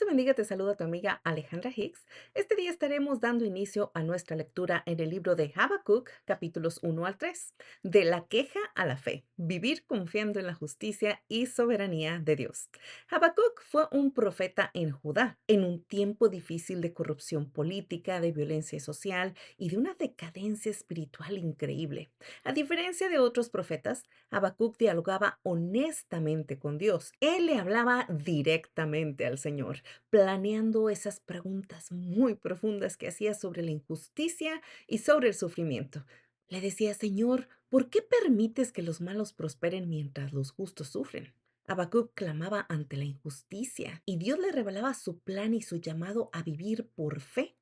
te bendiga, te saluda tu amiga Alejandra Hicks. Este día estaremos dando inicio a nuestra lectura en el libro de Habacuc, capítulos 1 al 3, de la queja a la fe, vivir confiando en la justicia y soberanía de Dios. Habacuc fue un profeta en Judá, en un tiempo difícil de corrupción política, de violencia social y de una decadencia espiritual increíble. A diferencia de otros profetas, Habacuc dialogaba honestamente con Dios. Él le hablaba directamente al Señor, planeando esas preguntas muy profundas que hacía sobre la injusticia y sobre el sufrimiento. Le decía: Señor, ¿por qué permites que los malos prosperen mientras los justos sufren? Habacuc clamaba ante la injusticia y Dios le revelaba su plan y su llamado a vivir por fe.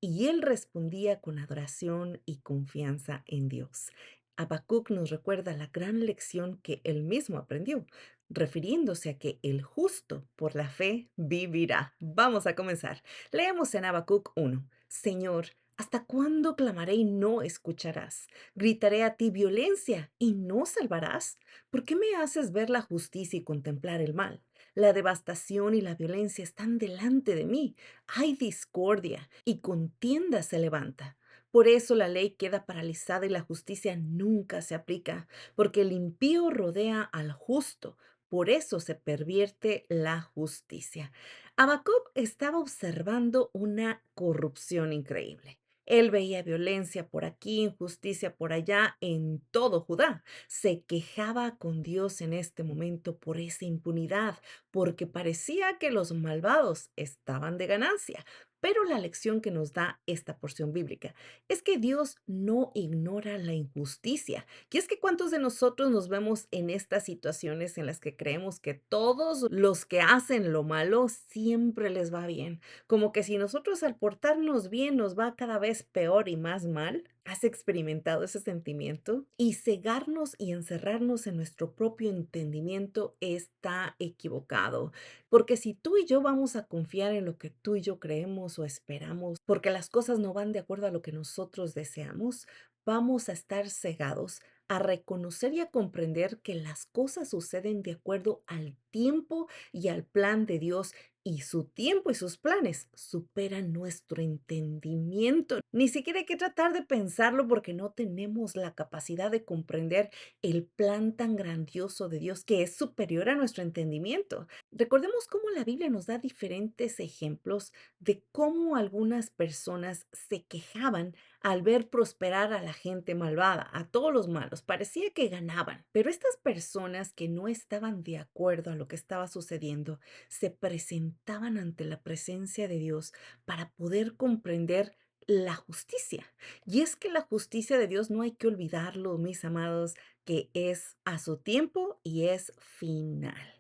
Y él respondía con adoración y confianza en Dios. Habacuc nos recuerda la gran lección que él mismo aprendió, refiriéndose a que el justo por la fe vivirá. Vamos a comenzar. Leemos en Habacuc 1. Señor, ¿hasta cuándo clamaré y no escucharás? Gritaré a ti violencia y no salvarás. ¿Por qué me haces ver la justicia y contemplar el mal? La devastación y la violencia están delante de mí. Hay discordia y contienda se levanta. Por eso la ley queda paralizada y la justicia nunca se aplica, porque el impío rodea al justo. Por eso se pervierte la justicia. Habacuc estaba observando una corrupción increíble. Él veía violencia por aquí, injusticia por allá, en todo Judá. Se quejaba con Dios en este momento por esa impunidad, porque parecía que los malvados estaban de ganancia. Pero la lección que nos da esta porción bíblica es que Dios no ignora la injusticia. Y es que cuántos de nosotros nos vemos en estas situaciones en las que creemos que todos los que hacen lo malo siempre les va bien. Como que si nosotros al portarnos bien nos va cada vez peor y más mal. ¿Has experimentado ese sentimiento? Y cegarnos y encerrarnos en nuestro propio entendimiento está equivocado. Porque si tú y yo vamos a confiar en lo que tú y yo creemos o esperamos, porque las cosas no van de acuerdo a lo que nosotros deseamos, vamos a estar cegados a reconocer y a comprender que las cosas suceden de acuerdo al tiempo y al plan de Dios, y su tiempo y sus planes superan nuestro entendimiento. Ni siquiera hay que tratar de pensarlo porque no tenemos la capacidad de comprender el plan tan grandioso de Dios que es superior a nuestro entendimiento. Recordemos cómo la Biblia nos da diferentes ejemplos de cómo algunas personas se quejaban al ver prosperar a la gente malvada, a todos los malos. Parecía que ganaban, pero estas personas que no estaban de acuerdo a lo que estaba sucediendo se presentaban ante la presencia de Dios para poder comprender la justicia. Y es que la justicia de Dios no hay que olvidarlo, mis amados, que es a su tiempo y es final.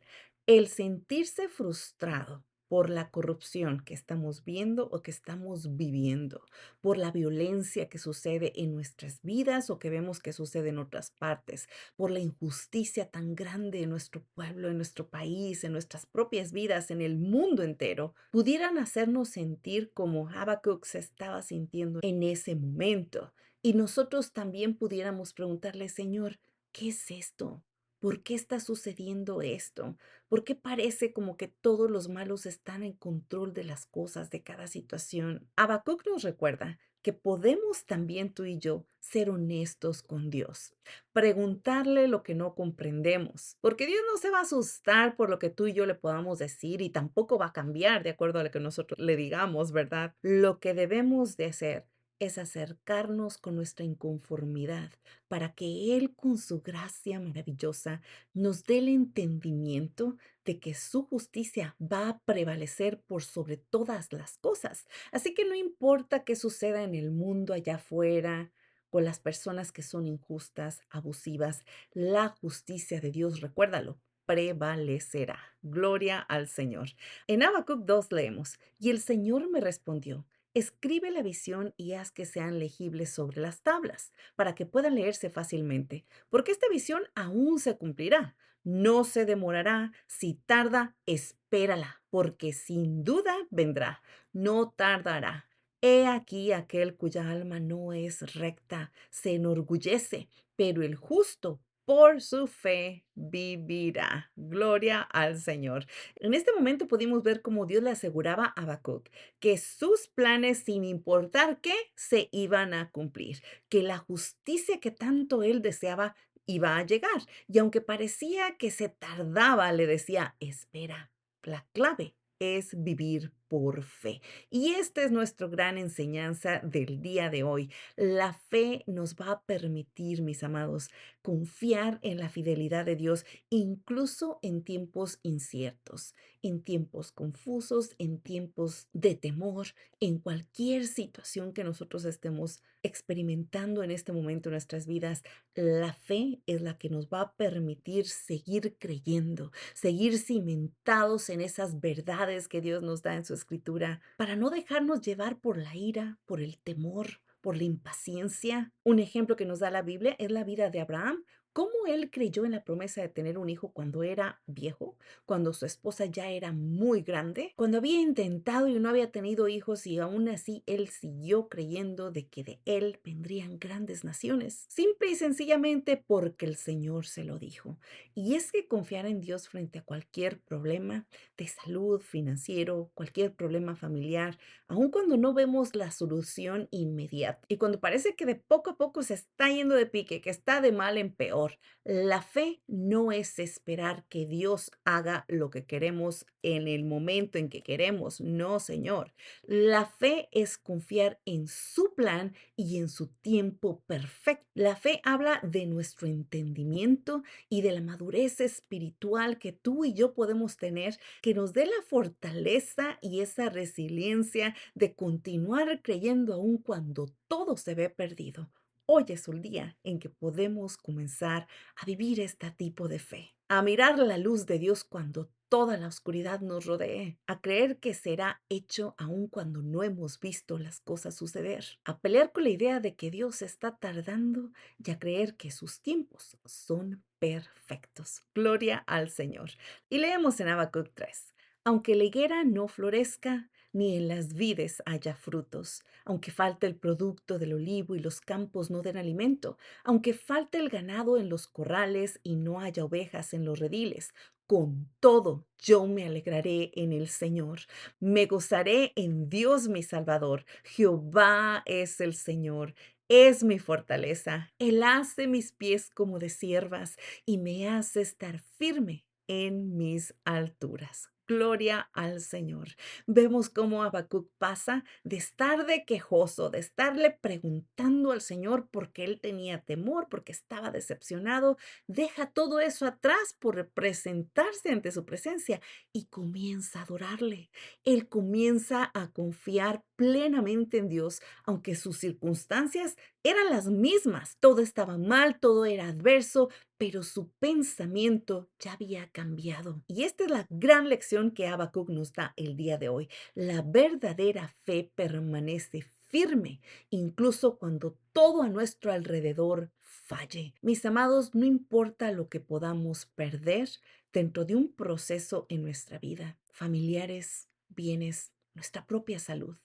El sentirse frustrado por la corrupción que estamos viendo o que estamos viviendo, por la violencia que sucede en nuestras vidas o que vemos que sucede en otras partes, por la injusticia tan grande en nuestro pueblo, en nuestro país, en nuestras propias vidas, en el mundo entero, pudieran hacernos sentir como Habacuc se estaba sintiendo en ese momento. Y nosotros también pudiéramos preguntarle: Señor, ¿qué es esto? ¿Por qué está sucediendo esto? ¿Por qué parece como que todos los malos están en control de las cosas, de cada situación? Habacuc nos recuerda que podemos también tú y yo ser honestos con Dios, preguntarle lo que no comprendemos, porque Dios no se va a asustar por lo que tú y yo le podamos decir y tampoco va a cambiar de acuerdo a lo que nosotros le digamos, ¿verdad? Lo que debemos de hacer es acercarnos con nuestra inconformidad para que Él, con su gracia maravillosa, nos dé el entendimiento de que su justicia va a prevalecer por sobre todas las cosas. Así que no importa qué suceda en el mundo allá afuera, con las personas que son injustas, abusivas, la justicia de Dios, recuérdalo, prevalecerá. Gloria al Señor. En Habacuc 2 leemos: y el Señor me respondió: escribe la visión y haz que sean legibles sobre las tablas, para que puedan leerse fácilmente, porque esta visión aún se cumplirá. No se demorará; si tarda, espérala, porque sin duda vendrá. No tardará. He aquí aquel cuya alma no es recta, se enorgullece, pero el justo por su fe vivirá. Gloria al Señor. En este momento pudimos ver cómo Dios le aseguraba a Habacuc que sus planes, sin importar qué, se iban a cumplir, que la justicia que tanto él deseaba iba a llegar. Y aunque parecía que se tardaba, le decía, espera, la clave es vivir por fe. Y esta es nuestra gran enseñanza del día de hoy. La fe nos va a permitir, mis amados, confiar en la fidelidad de Dios, incluso en tiempos inciertos, en tiempos confusos, en tiempos de temor, en cualquier situación que nosotros estemos experimentando en este momento en nuestras vidas. La fe es la que nos va a permitir seguir creyendo, seguir cimentados en esas verdades que Dios nos da en su escritura, para no dejarnos llevar por la ira, por el temor, por la impaciencia. Un ejemplo que nos da la Biblia es la vida de Abraham. Cómo él creyó en la promesa de tener un hijo cuando era viejo, cuando su esposa ya era muy grande, cuando había intentado y no había tenido hijos, y aún así él siguió creyendo de que de él vendrían grandes naciones, simple y sencillamente porque el Señor se lo dijo. Y es que confiar en Dios frente a cualquier problema de salud, financiero, cualquier problema familiar, aun cuando no vemos la solución inmediata y cuando parece que de poco a poco se está yendo de pique, que está de mal en peor, la fe no es esperar que Dios haga lo que queremos en el momento en que queremos. No, Señor. La fe es confiar en su plan y en su tiempo perfecto. La fe habla de nuestro entendimiento y de la madurez espiritual que tú y yo podemos tener, que nos dé la fortaleza y esa resiliencia de continuar creyendo aun cuando todo se ve perdido. Hoy es el día en que podemos comenzar a vivir este tipo de fe, a mirar la luz de Dios cuando toda la oscuridad nos rodee, a creer que será hecho aun cuando no hemos visto las cosas suceder, a pelear con la idea de que Dios está tardando y a creer que sus tiempos son perfectos. Gloria al Señor. Y leemos en Habacuc 3. Aunque la higuera no florezca, ni en las vides haya frutos, aunque falte el producto del olivo y los campos no den alimento, aunque falte el ganado en los corrales y no haya ovejas en los rediles, con todo yo me alegraré en el Señor, me gozaré en Dios mi Salvador. Jehová es el Señor, es mi fortaleza. Él hace mis pies como de ciervas y me hace estar firme en mis alturas. Gloria al Señor. Vemos cómo Habacuc pasa de estar de quejoso, de estarle preguntando al Señor porque él tenía temor, porque estaba decepcionado, deja todo eso atrás por presentarse ante su presencia y comienza a adorarle. Él comienza a confiar plenamente en Dios, aunque sus circunstancias eran las mismas. Todo estaba mal, todo era adverso, pero su pensamiento ya había cambiado. Y esta es la gran lección que Habacuc nos da el día de hoy. La verdadera fe permanece firme, incluso cuando todo a nuestro alrededor falle. Mis amados, no importa lo que podamos perder dentro de un proceso en nuestra vida, familiares, bienes, nuestra propia salud.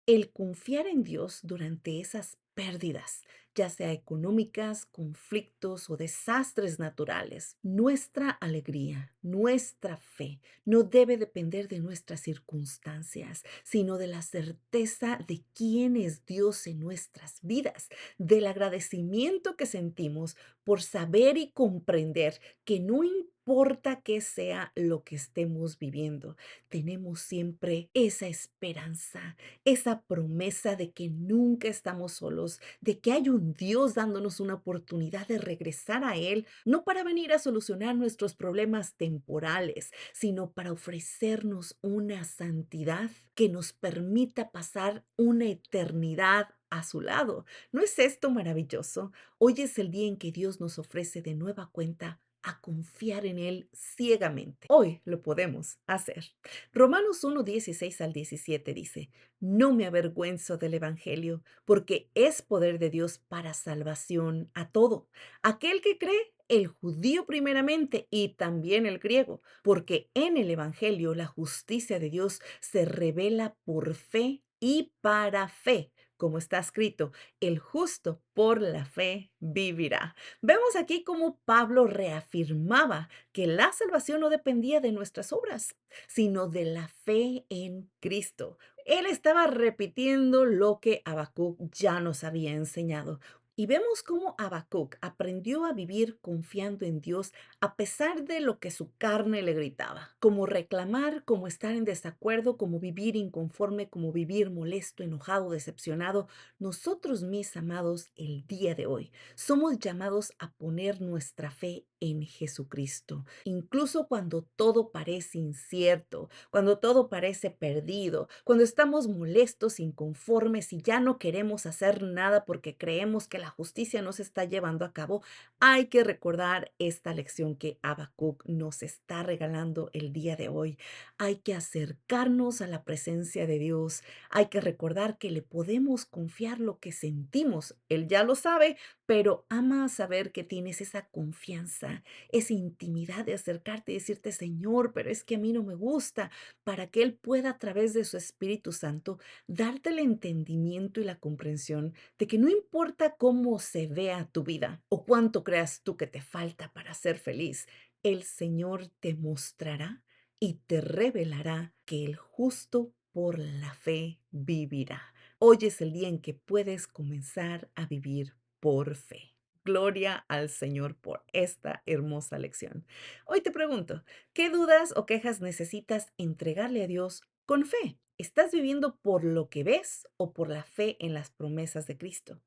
El confiar en Dios durante esas pérdidas, ya sea económicas, conflictos o desastres naturales. Nuestra alegría, nuestra fe no debe depender de nuestras circunstancias, sino de la certeza de quién es Dios en nuestras vidas, del agradecimiento que sentimos por saber y comprender que no importa qué sea lo que estemos viviendo, tenemos siempre esa esperanza, esa promesa de que nunca estamos solos, de que hay un Dios dándonos una oportunidad de regresar a Él, no para venir a solucionar nuestros problemas temporales, sino para ofrecernos una santidad que nos permita pasar una eternidad a su lado. ¿No es esto maravilloso? Hoy es el día en que Dios nos ofrece de nueva cuenta a confiar en Él ciegamente. Hoy lo podemos hacer. Romanos 1:16 al 17 dice, no me avergüenzo del Evangelio, porque es poder de Dios para salvación a todo. Aquel que cree, el judío primeramente y también el griego, porque en el Evangelio la justicia de Dios se revela por fe y para fe, como está escrito, el justo por la fe vivirá. Vemos aquí cómo Pablo reafirmaba que la salvación no dependía de nuestras obras, sino de la fe en Cristo. Él estaba repitiendo lo que Habacuc ya nos había enseñado. Y vemos cómo Habacuc aprendió a vivir confiando en Dios a pesar de lo que su carne le gritaba, como reclamar, como estar en desacuerdo, como vivir inconforme, como vivir molesto, enojado, decepcionado. Nosotros, mis amados, el día de hoy somos llamados a poner nuestra fe en Jesucristo, incluso cuando todo parece incierto, cuando todo parece perdido, cuando estamos molestos, inconformes y ya no queremos hacer nada porque creemos que la justicia no se está llevando a cabo. Hay que recordar esta lección que Habacuc nos está regalando el día de hoy. Hay que acercarnos a la presencia de Dios. Hay que recordar que le podemos confiar lo que sentimos. Él ya lo sabe, pero ama saber que tienes esa confianza, esa intimidad de acercarte y decirte, Señor, pero es que a mí no me gusta, para que Él pueda a través de su Espíritu Santo darte el entendimiento y la comprensión de que no importa cómo se vea tu vida o cuánto creas tú que te falta para ser feliz, el Señor te mostrará y te revelará que el justo por la fe vivirá. Hoy es el día en que puedes comenzar a vivir por fe. Gloria al Señor por esta hermosa lección. Hoy te pregunto, ¿qué dudas o quejas necesitas entregarle a Dios con fe? ¿Estás viviendo por lo que ves o por la fe en las promesas de Cristo?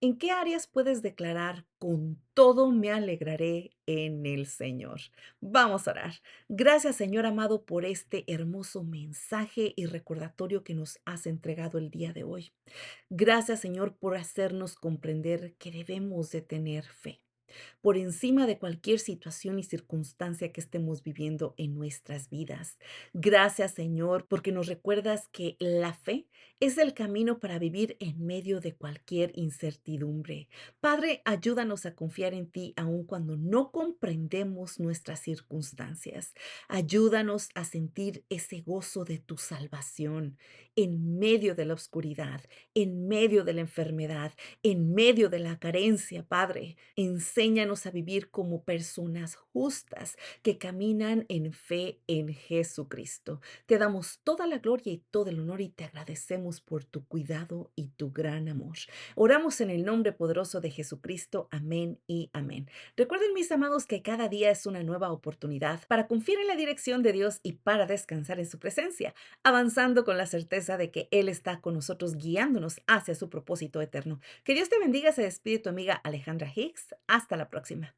¿En qué áreas puedes declarar, con todo me alegraré en el Señor? Vamos a orar. Gracias, Señor amado, por este hermoso mensaje y recordatorio que nos has entregado el día de hoy. Gracias, Señor, por hacernos comprender que debemos de tener fe por encima de cualquier situación y circunstancia que estemos viviendo en nuestras vidas. Gracias, Señor, porque nos recuerdas que la fe es el camino para vivir en medio de cualquier incertidumbre. Padre, ayúdanos a confiar en ti aun cuando no comprendemos nuestras circunstancias. Ayúdanos a sentir ese gozo de tu salvación en medio de la oscuridad, en medio de la enfermedad, en medio de la carencia, Padre. Enséñanos a vivir como personas justas que caminan en fe en Jesucristo. Te damos toda la gloria y todo el honor y te agradecemos por tu cuidado y tu gran amor. Oramos en el nombre poderoso de Jesucristo. Amén y amén. Recuerden, mis amados, que cada día es una nueva oportunidad para confiar en la dirección de Dios y para descansar en su presencia, avanzando con la certeza de que Él está con nosotros guiándonos hacia su propósito eterno. Que Dios te bendiga, se despide tu amiga Alejandra Hicks. Hasta la próxima.